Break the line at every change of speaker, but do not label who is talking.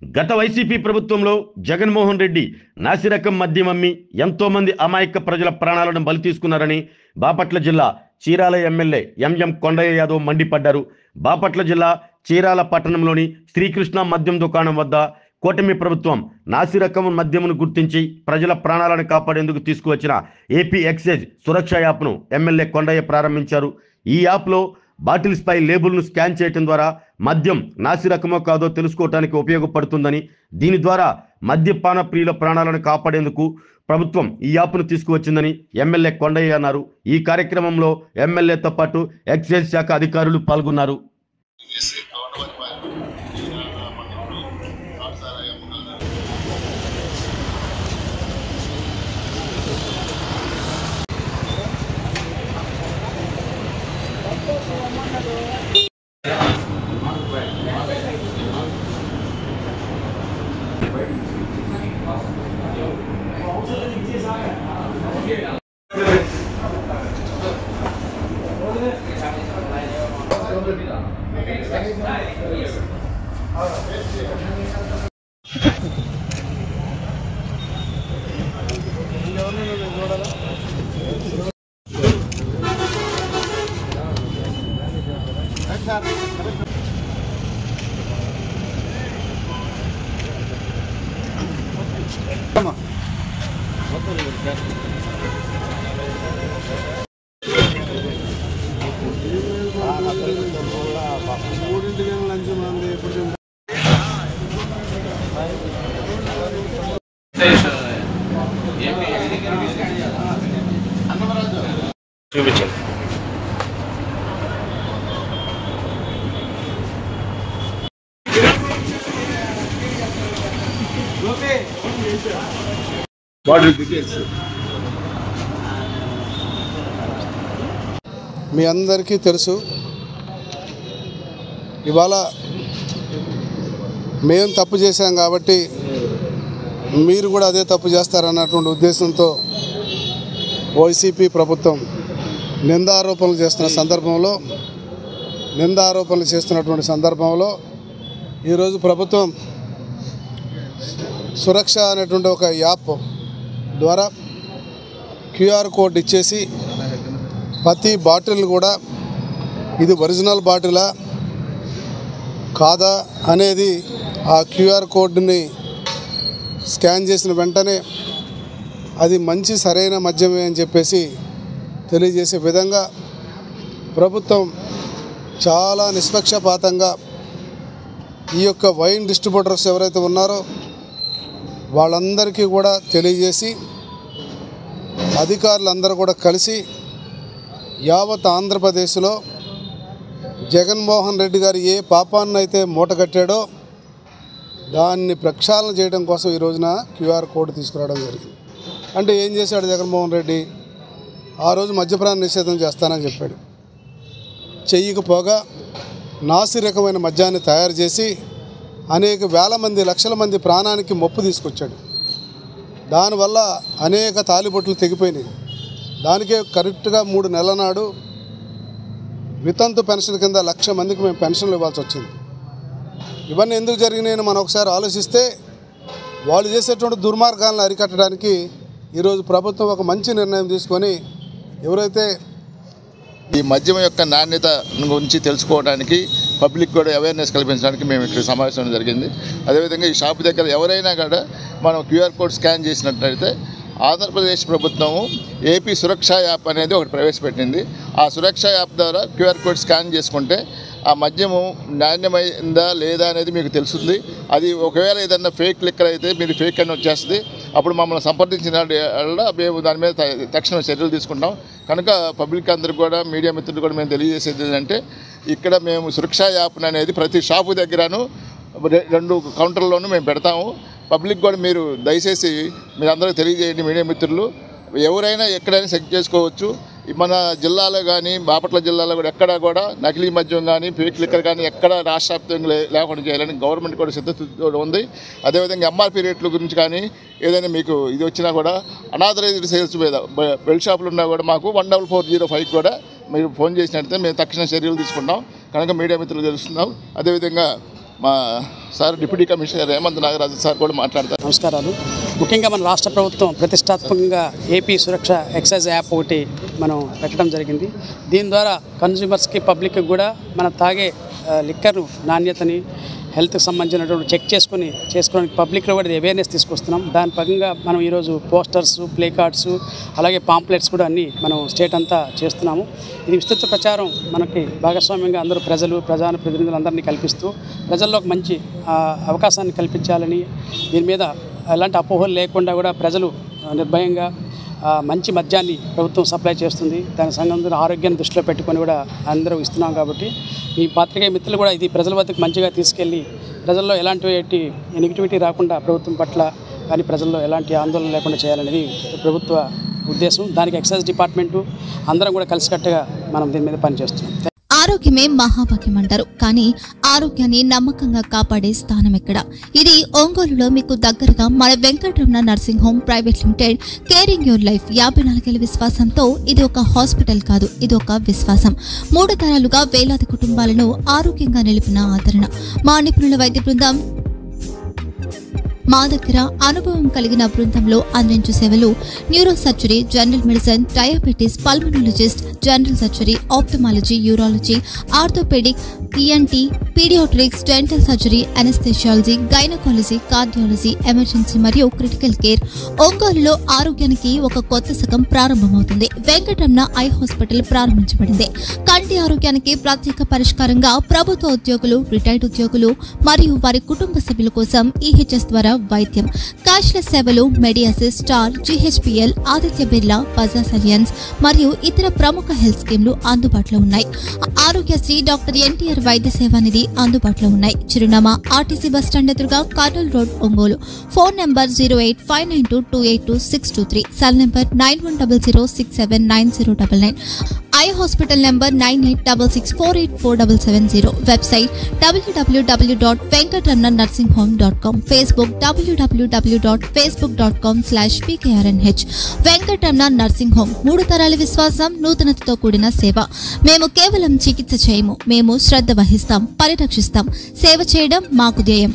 గత వైసీపీ ప్రభుత్వంలో జగన్మోహన్ రెడ్డి నాసిరకం మద్యం అమ్మి ఎంతో మంది అమాయక ప్రజల ప్రాణాలను బలి తీసుకున్నారని బాపట్ల జిల్లా చీరాల ఎమ్మెల్యే ఎంఎం కొండయ్య యాదవ్ మండిపడ్డారు. బాపట్ల జిల్లా చీరాల పట్టణంలోని శ్రీకృష్ణ మద్యం దుకాణం వద్ద కూటమి ప్రభుత్వం నాసిరకం మద్యమును గుర్తించి ప్రజల ప్రాణాలను కాపాడేందుకు తీసుకువచ్చిన ఏపీ ఎక్సైజ్ సురక్ష యాప్ను ఎమ్మెల్యే కొండయ్య ప్రారంభించారు. ఈ యాప్లో బాటిల్స్ పై లేబుల్ను స్కాన్ చేయడం ద్వారా మద్యం నాసిరకమో కాదో తెలుసుకోవడానికి ఉపయోగపడుతుందని, దీని ద్వారా మద్యపాన ప్రియుల ప్రాణాలను కాపాడేందుకు ప్రభుత్వం ఈ యాప్ను తీసుకువచ్చిందని ఎమ్మెల్యే కొండయ్య అన్నారు. ఈ కార్యక్రమంలో ఎమ్మెల్యేతో పాటు ఎక్సైజ్ శాఖ అధికారులు పాల్గొన్నారు. చూపించండి.
మీ అందరికీ తెలుసు, ఇవాళ మేము తప్పు చేశాం కాబట్టి మీరు కూడా అదే తప్పు చేస్తారన్నటువంటి ఉద్దేశంతో వైసీపీ ప్రభుత్వం నిందారోపణలు చేస్తున్నటువంటి సందర్భంలో ఈరోజు ప్రభుత్వం సురక్ష అనేటువంటి ఒక యాప్ ద్వారా క్యూఆర్ కోడ్ ఇచ్చేసి ప్రతి బాటిల్ కూడా ఇది ఒరిజినల్ బాటిలా కాదా అనేది ఆ క్యూఆర్ కోడ్ని స్కాన్ చేసిన వెంటనే అది మంచి సరైన మద్యమే అని చెప్పేసి తెలియజేసే విధంగా ప్రభుత్వం చాలా నిష్పక్షపాతంగా ఈ యొక్క వైన్ డిస్ట్రిబ్యూటర్స్ ఎవరైతే ఉన్నారో వాళ్ళందరికీ కూడా తెలియజేసి అధికారులందరూ కూడా కలిసి యావత్ ఆంధ్రప్రదేశ్లో జగన్మోహన్ రెడ్డి గారు ఏ పాపాన్నైతే మూటగట్టాడో దాన్ని ప్రక్షాళన చేయడం కోసం ఈ రోజున క్యూఆర్ కోడ్ తీసుకురావడం జరిగింది. అంటే ఏం చేశాడు జగన్మోహన్ రెడ్డి? ఆ రోజు మద్యపాన నిషేధం చేస్తానని చెప్పాడు. చెయ్యకపోగా నాసిరకమైన మద్యాన్ని తయారు చేసి అనేక వేల మంది లక్షల మంది ప్రాణానికి ముప్పు తీసుకొచ్చాడు. దానివల్ల అనేక తాలిబొట్లు తెగిపోయినాయి. దానికే కరెక్ట్గా 3 నెలల నాడు వితంతు పెన్షన్ కింద 1,00,000 మందికి మేము పెన్షన్లు ఇవ్వాల్సి వచ్చింది. ఇవన్నీ ఎందుకు జరిగినాయని మనం ఒకసారి ఆలోచిస్తే వాళ్ళు చేసేటువంటి దుర్మార్గాలను అరికట్టడానికి ఈరోజు ప్రభుత్వం ఒక మంచి నిర్ణయం తీసుకొని ఎవరైతే
ఈ మద్యం యొక్క నాణ్యత గురించి తెలుసుకోవడానికి పబ్లిక్ కూడా అవేర్నెస్ కల్పించడానికి మేము ఇక్కడ సమావేశం జరిగింది. అదేవిధంగా ఈ షాపు దగ్గర ఎవరైనా కూడా మనం క్యూఆర్ కోడ్ స్కాన్ చేసినట్లయితే ఆంధ్రప్రదేశ్ ప్రభుత్వము ఏపీ సురక్ష యాప్ అనేది ఒకటి ప్రవేశపెట్టింది. ఆ సురక్ష యాప్ ద్వారా క్యూఆర్ కోడ్ స్కాన్ చేసుకుంటే ఆ మద్యము నాణ్యమైందా లేదా అనేది మీకు తెలుస్తుంది. అది ఒకవేళ ఏదన్నా ఫేక్ లిక్కర్ అయితే మీరు ఫేక్ అని వచ్చేస్తుంది. అప్పుడు మమ్మల్ని సంప్రదించిన మేము దాని మీద తక్షణ చర్యలు తీసుకుంటాం. కనుక పబ్లిక్ అందరికి కూడా మీడియా మిత్రులు కూడా మేము తెలియజేసేది ఏంటంటే ఇక్కడ మేము సురక్ష యాప్ అనేది ప్రతి షాపు దగ్గరను 2 కౌంటర్లోనూ మేము పెడతాము. పబ్లిక్ కూడా మీరు దయచేసి మీరు అందరూ తెలియజేయండి. మీడియా మిత్రులు ఎవరైనా ఎక్కడైనా చెక్ చేసుకోవచ్చు. మన జిల్లాలో కానీ బాపట్ల జిల్లాలో కూడా ఎక్కడ కూడా నకిలీ మద్యం కానీ ఫేక్ లిక్కర్ కానీ ఎక్కడ రాష్ట్ర వ్యాప్తంగా లేకుండా చేయాలని గవర్నమెంట్ కూడా సిద్ధత ఉంది. అదేవిధంగా ఎంఆర్పీ రేట్ల గురించి కానీ ఏదైనా మీకు ఇది వచ్చినా కూడా అనాథరైజ్డ్ సేల్స్ మీద బెల్ట్ షాపులు ఉన్నా కూడా మాకు 14405 కూడా మీరు ఫోన్ చేసినట్లయితే మేము తక్షణ చర్యలు తీసుకుంటాం. కనుక మీడియా మిత్రులు తెలుస్తున్నాం. అదేవిధంగా మా sir deputy commissioner Hemanth Nagaraju sir కూడా మాట్లాడతారు.
నమస్కారాలు. ముఖ్యంగా మన రాష్ట్ర ప్రభుత్వం ప్రతిష్టాత్మకంగా ఏపీ సురక్ష ఎక్సైజ్ యాప్ ఒకటి మనం పెట్టడం జరిగింది. దీని ద్వారా కన్జ్యూమర్స్కి పబ్లిక్కి కూడా మనం తాగే లిక్కర్ నాణ్యతని హెల్త్కి సంబంధించినటువంటి చెక్ చేసుకోవడానికి పబ్లిక్లో కూడా అవేర్నెస్ తీసుకొస్తున్నాం. దాని భాగంగా మనం ఈరోజు పోస్టర్స్, ప్లే కార్డ్స్, అలాగే పాంప్లెట్స్ కూడా అన్నీ మనం స్టేట్ అంతా చేస్తున్నాము. ఇది విస్తృత ప్రచారం మనకి భాగస్వామ్యంగా అందరూ ప్రజాప్రతినిధులు అందరినీ కల్పిస్తూ ప్రజల్లో ఒక మంచి అవకాశాన్ని కల్పించాలని, దీని మీద ఎలాంటి అపోహలు లేకుండా కూడా ప్రజలు నిర్భయంగా మంచి మద్యాన్ని ప్రభుత్వం సప్లై చేస్తుంది. దాని సంబంధించిన ఆరోగ్యాన్ని దృష్టిలో పెట్టుకొని కూడా అందరూ ఇస్తున్నాం. కాబట్టి ఈ పాత్రికేయ మిత్రులు కూడా ఇది ప్రజల వద్దకు మంచిగా తీసుకెళ్ళి ప్రజల్లో ఎలాంటి నెగిటివిటీ రాకుండా ప్రభుత్వం పట్ల కానీ ప్రజల్లో ఎలాంటి ఆందోళన లేకుండా చేయాలనేది ప్రభుత్వ ఉద్దేశం. దానికి ఎక్సైజ్ డిపార్ట్మెంటు అందరం కూడా కలిసికట్టుగా మనం దీని మీద పనిచేస్తున్నాం.
ఆరోగ్యమే మహాభాగ్యం అంటారు, కానీ ఆరోగ్యాన్ని నమ్మకంగా కాపాడే స్థానం ఎక్కడ? ఇది ఒంగోలులో మీకు దగ్గరగా మన Venkataramana nursing home private limited. Caring your life 54 ఏళ్ల విశ్వాసంతో ఇది ఒక హాస్పిటల్ కాదు, ఇది ఒక విశ్వాసం. 3 తరాలుగా వేలాది కుటుంబాలను ఆరోగ్యంగా నిలిపిన ఆదరణ. మా నిపుణుల వైద్య బృందం మా దగ్గర అనుభవం కలిగిన బృందంలో అందించే సేవలు neuro surgery, general medicine, diabetes, pulmonologist, general surgery, ophthalmology, urology, orthopaedic, ENT, paediatrics, dental surgery, anaesthesiology, gynaecology, cardiology, emergency మరియు క్రిటికల్ కేర్. ఒంగోలులో ఆరోగ్యానికి ఒక కొత్త శకం ప్రారంభమవుతుంది. వెంకటరమణ ఐ హాస్పిటల్ ప్రారంభించబడింది. కంటి ఆరోగ్యానికి ప్రత్యేక పరిష్కారంగా ప్రభుత్వ ఉద్యోగులు, రిటైర్డ్ ఉద్యోగులు మరియు వారి కుటుంబ సభ్యుల కోసం ఈహెచ్ఎస్ ద్వారా వైద్యం. క్యాష్లెస్ సేవలు Medi Assist, Star, GHPL, Aditya Birla, Bajaj Allianz మరియు ఇతర ప్రముఖ హెల్త్ స్కీమ్లు అందుబాటులో ఉన్నాయి. ఆరోగ్యశ్రీ, డాక్టర్ ఎన్టీఆర్ వైద్య సేవా నిధి అందుబాటులో ఉన్నాయి. చిరునామా ఆర్టీసీ బస్టాండ్ ఎదురుగా, Kurnool road, Ongole. Phone number 08592282623, cell number 9100679099. Eye hospital number 9866484770. Website www.venkatramanarsinghome.com. Facebook www.facebook.com/pkrnh. Venkataramana nursing home 3 తరాల విశ్వాసం, నూతనతతో కూడిన సేవ. మేము కేవలం చికిత్స చేయము, మేము శ్రద్ధ వహిస్తాం, పరిరక్షిస్తాం. సేవ చేయడం మాకు ధ్యేయం.